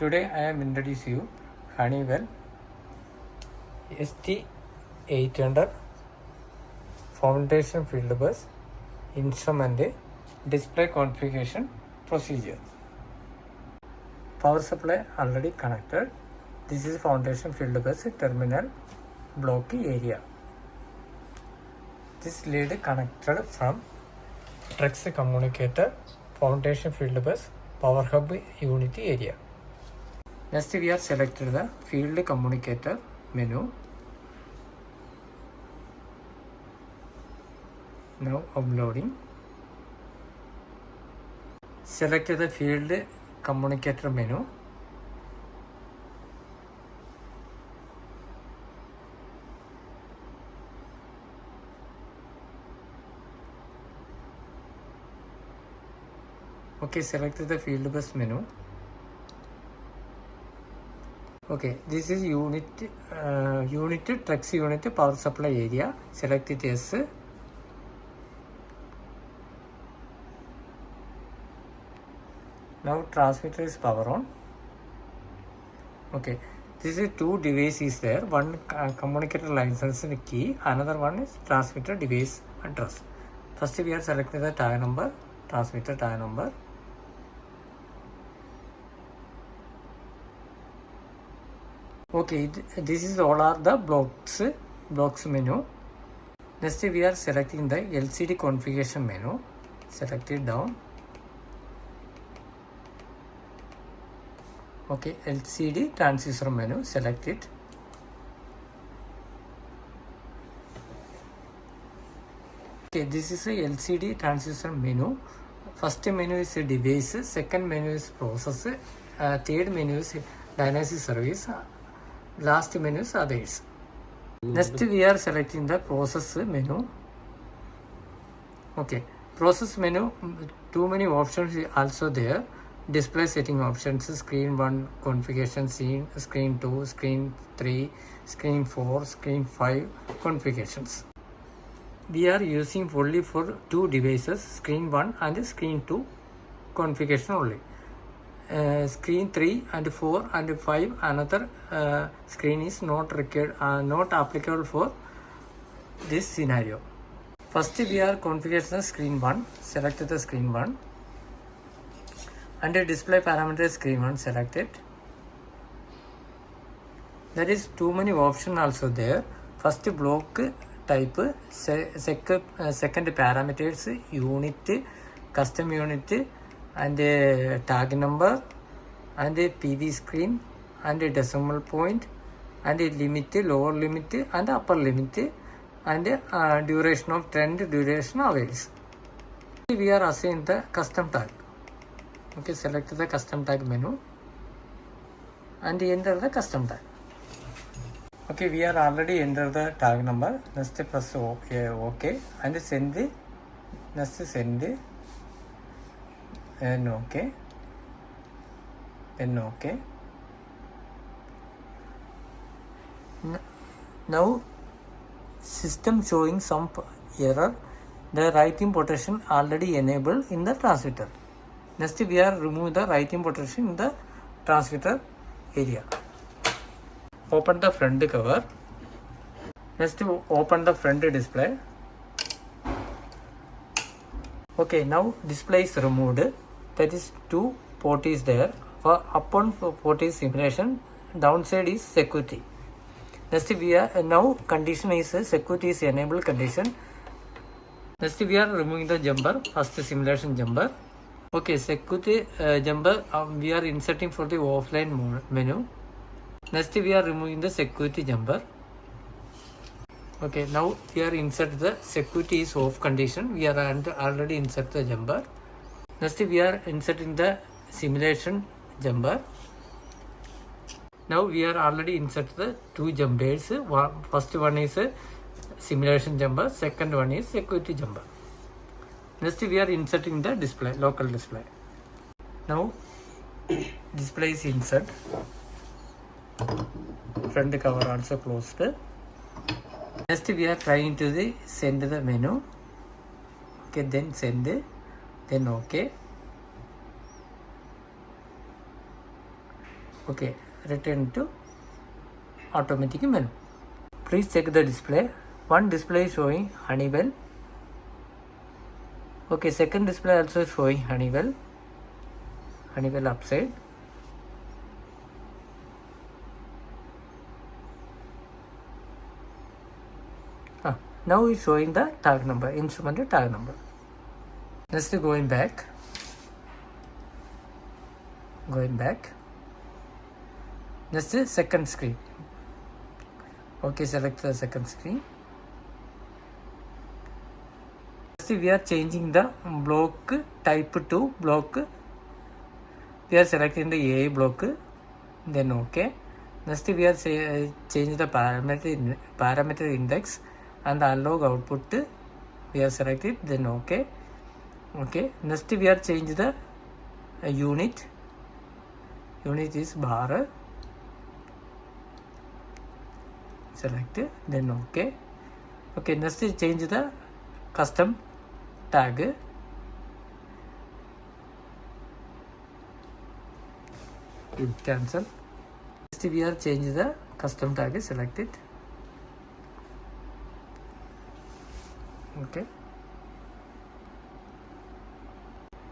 Today I am introduce you Honeywell ST800 foundation field bus instrument display configuration procedure. Power supply already connected. This is foundation field bus terminal block area. This lead connected from Trex communicator foundation field bus power hub unit area. Next we have selected the field communicator menu. Now uploading. Select the field communicator menu. Okay, select the field bus menu. Okay, this is unit Trex unit power supply area. Select it yes. Now transmitter is power on. Okay, this is two devices there. One communicator license key, another one is transmitter device address. First we are selecting the tag number, transmitter tag number. Okay, this is all are the blocks menu. Next we are selecting the LCD configuration menu. Select it down. Okay, LCD transistor menu, select it. Okay, this is a LCD transistor menu. First menu is device, second menu is process, third menu is diagnostic service, last menu is others. Next we are selecting the process menu. Okay, process menu, too many options also there. Display setting options, screen 1 configuration, screen 2, screen 3, screen 4, screen 5 configurations. We are using only for two devices, screen 1 and screen 2 configuration only. Screen 3 and 4 and 5 another screen is not required, not applicable for this scenario. First we are configuration screen 1, select the screen 1. Under display parameter screen 1, select it. There is too many options also there. First block type, second parameters, unit, custom unit, and tag number, and PV screen, and decimal point, and limit, lower limit, and upper limit, and duration of trend, duration hours. We are assigned the custom tag. Okay, select the custom tag menu and enter the custom tag. Okay, we are already entered the tag number. Next press OK and send the then OK, then OK. Now system showing some error. The writing protection already enabled in the transmitter. Next we are remove the writing protection in the transmitter area. Open the front cover. Next open the front display. Okay, now display is removed. That is two port is there. For up on port is simulation, downside is security. Next we are now condition is security is enabled condition. Next we are removing the jumper. First simulation jumper. Okay, security jumper we are inserting for the offline menu. Next we are removing the security jumper. Okay, now we are insert the security is off condition. We are already insert the jumper. Next we are inserting the simulation jumper. Now we are already insert the two jumpers. First one is simulation jumper, second one is security jumper. Next we are inserting the display, local display. Now display is insert. Front cover also closed. Next we are trying to send the menu. Okay, then send, then OK. Okay, return to automatic menu. Please check the display. One display is showing Honeywell. Okay, second display also showing Honeywell upside. Now it's showing the tag number, instrument tag number. Next, going back. Next is second screen. Okay, select the second screen. Next, we are changing the block type to block. We are selecting the A block, then OK. Next, we are change the parameter index and the analog output. We are selected, then OK. Okay. Next, we are change the unit. Unit is bar. Select, then OK. Okay. Next, change the custom tag. Cancel. Next, we are change the custom tag. Select it. Okay.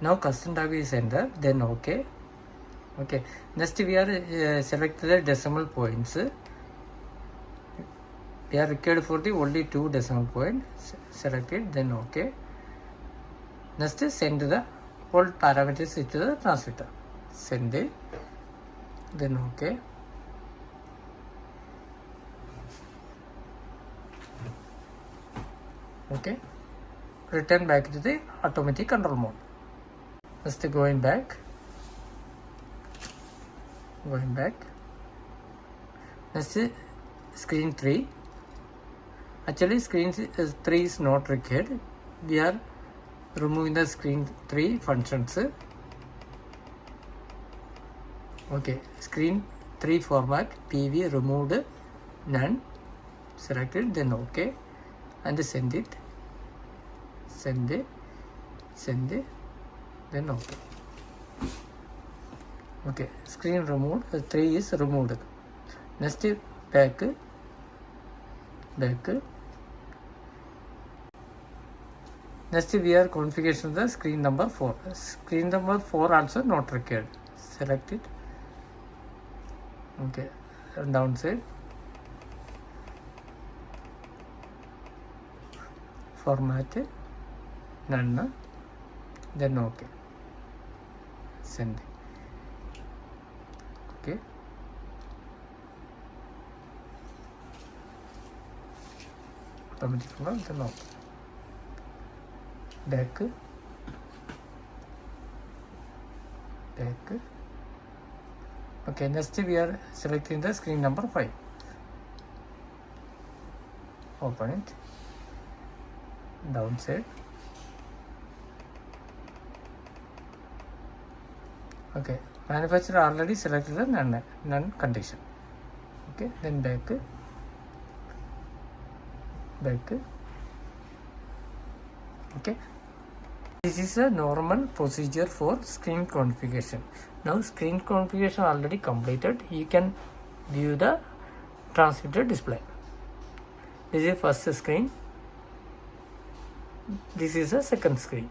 Now custom tag is entered, then OK. Okay. Next, we are select the decimal points. We are required for the only 2 decimal points. Select it, then OK. Next, send the all parameters to the transmitter. Send it, then OK. Okay. Return back to the automatic control mode. Next, going back. Next, screen 3. Actually, screen 3 is not required. We are removing the screen 3 functions. Okay, screen 3 format PV removed, none. Selected, then OK, and send it. Send it, then OK. Okay, screen removed. 3 is removed. Next, back. Next, we are configuration the screen number 4. Screen number 4 also not required. Select it. Okay, downside. Format, none, then OK. Send. Okay. Automatic one, then OK. Back. Okay, next we are selecting the screen number 5. Open it. Downside. Okay, manufacturer already selected the none condition. Okay, then back. Okay, this is a normal procedure for screen configuration. Now screen configuration already completed. You can view the transmitter display. This is first screen. This is the second screen.